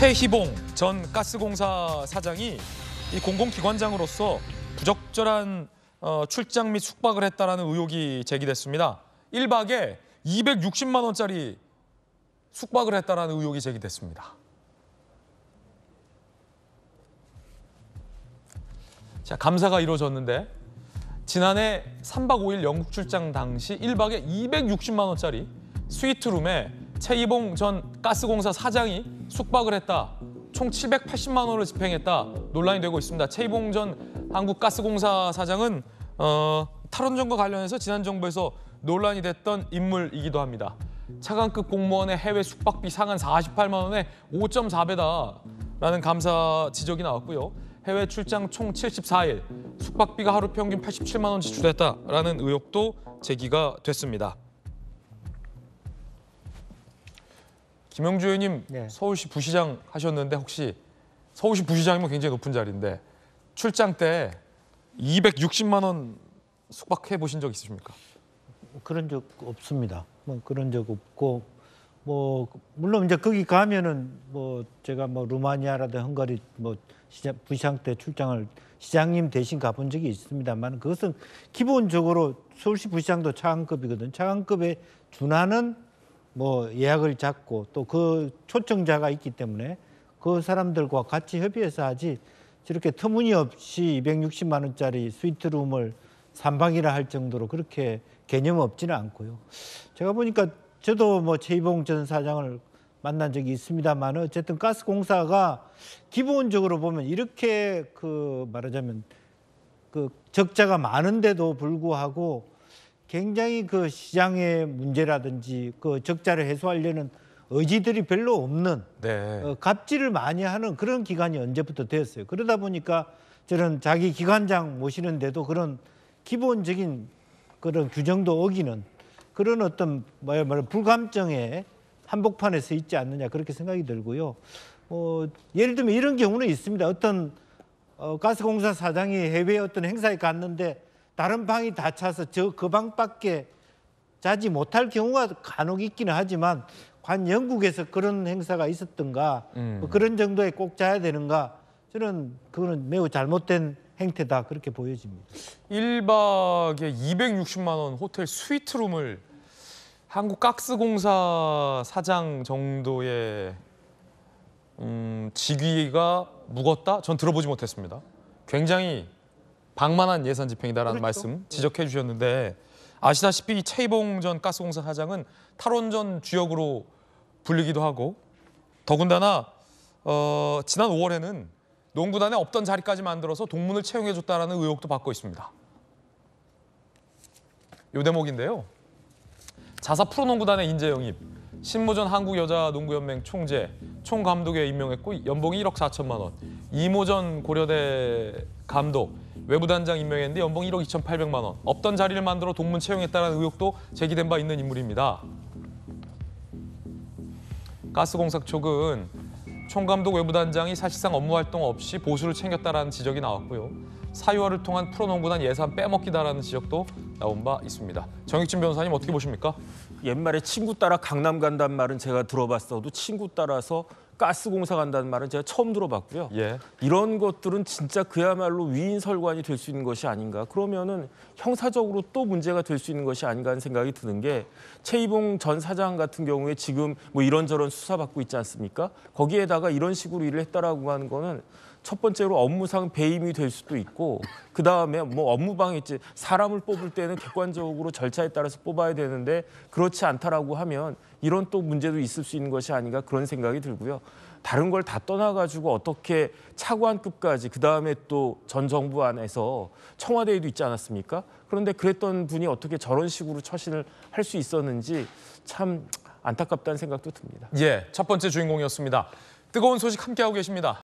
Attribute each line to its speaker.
Speaker 1: 최희봉 전 가스공사 사장이 이 공공기관장으로서 부적절한 출장 및 숙박을 했다라는 의혹이 제기됐습니다. 1박에 260만 원짜리 숙박을 했다라는 의혹이 제기됐습니다. 자, 감사가 이루어졌는데 지난해 3박 5일 영국 출장 당시 1박에 260만 원짜리 스위트룸에 최희봉 전 가스공사 사장이 숙박을 했다. 총 780만 원을 집행했다. 논란이 되고 있습니다. 최희봉 전 한국가스공사 사장은 탈원전과 관련해서 지난 정부에서 논란이 됐던 인물이기도 합니다. 차관급 공무원의 해외 숙박비 상한 48만 원에 5.4배다라는 감사 지적이 나왔고요. 해외 출장 총 74일, 숙박비가 하루 평균 87만 원 지출했다라는 의혹도 제기가 됐습니다. 김영주 의원님, 네. 서울시 부시장 하셨는데 혹시 서울시 부시장이면 굉장히 높은 자리인데 출장 때 260만 원 숙박해 보신 적 있으십니까?
Speaker 2: 그런 적 없습니다. 그런 적 없고 물론 이제 거기 가면은 제가 루마니아라든 헝가리 부시장 때 출장을 시장님 대신 가본 적이 있습니다만 그것은 기본적으로 서울시 부시장도 차관급이거든. 차관급에 준하는 예약을 잡고 또 그 초청자가 있기 때문에 그 사람들과 같이 협의해서 하지 저렇게 터무니없이 260만 원짜리 스위트룸을 3박이나 할 정도로 그렇게 개념 없지는 않고요. 제가 보니까 저도 최희봉 전 사장을 만난 적이 있습니다만 어쨌든 가스공사가 기본적으로 보면 이렇게 말하자면 적자가 많은데도 불구하고 굉장히 시장의 문제라든지 적자를 해소하려는 의지들이 별로 없는
Speaker 1: 네.
Speaker 2: 갑질을 많이 하는 그런 기관이 언제부터 되었어요. 그러다 보니까 저는 자기 기관장 모시는데도 그런 기본적인 그런 규정도 어기는 그런 어떤 불감정에 한복판에 서 있지 않느냐 그렇게 생각이 들고요. 예를 들면 이런 경우는 있습니다. 어떤 가스공사 사장이 해외 어떤 행사에 갔는데 다른 방이 다 차서 그 방밖에 자지 못할 경우가 간혹 있기는 하지만 관 영국에서 그런 행사가 있었던가 그런 정도에 꼭 자야 되는가 저는 그거는 매우 잘못된 행태다 그렇게 보여집니다.
Speaker 1: 1박에 260만 원 호텔 스위트룸을 한국가스공사 사장 정도의 직위가 묵었다? 전 들어보지 못했습니다. 굉장히 방만한 예산 집행이다라는
Speaker 2: 그렇죠.
Speaker 1: 말씀 지적해 주셨는데 아시다시피 최희봉 전 가스공사 사장은 탈원전 주역으로 불리기도 하고 더군다나 지난 5월에는 농구단에 없던 자리까지 만들어서 동문을 채용해줬다는 의혹도 받고 있습니다. 요 대목인데요. 자사 프로농구단의 인재 영입, 신무전 한국여자농구연맹 총재, 총감독에 임명했고 연봉이 1억 4천만 원. 이모전 고려대 감독, 외부단장 임명했는데 연봉 1억 2,800만 원. 없던 자리를 만들어 동문 채용했다는 의혹도 제기된 바 있는 인물입니다. 가스공사 쪽은 총감독 외부단장이 사실상 업무 활동 없이 보수를 챙겼다라는 지적이 나왔고요. 사유화를 통한 프로농구단 예산 빼먹기다라는 지적도 나온 바 있습니다. 정익진 변호사님 어떻게 보십니까?
Speaker 3: 옛말에 친구 따라 강남 간다는 말은 제가 들어봤어도 친구 따라서 가스공사 간다는 말은 제가 처음 들어봤고요.
Speaker 1: 예.
Speaker 3: 이런 것들은 진짜 그야말로 위인설관이 될 수 있는 것이 아닌가. 그러면은 형사적으로 또 문제가 될 수 있는 것이 아닌가 하는 생각이 드는 게 최희봉 전 사장 같은 경우에 지금 이런저런 수사받고 있지 않습니까? 거기에다가 이런 식으로 일을 했다라고 하는 거는 첫 번째로 업무상 배임이 될 수도 있고 그다음에 업무방해죄 사람을 뽑을 때는 객관적으로 절차에 따라서 뽑아야 되는데 그렇지 않다라고 하면 이런 또 문제도 있을 수 있는 것이 아닌가 그런 생각이 들고요. 다른 걸 다 떠나가지고 어떻게 차관급까지 그다음에 또 전 정부 안에서 청와대에도 있지 않았습니까? 그런데 그랬던 분이 어떻게 저런 식으로 처신을 할 수 있었는지 참 안타깝다는 생각도 듭니다.
Speaker 1: 예, 첫 번째 주인공이었습니다. 뜨거운 소식 함께하고 계십니다.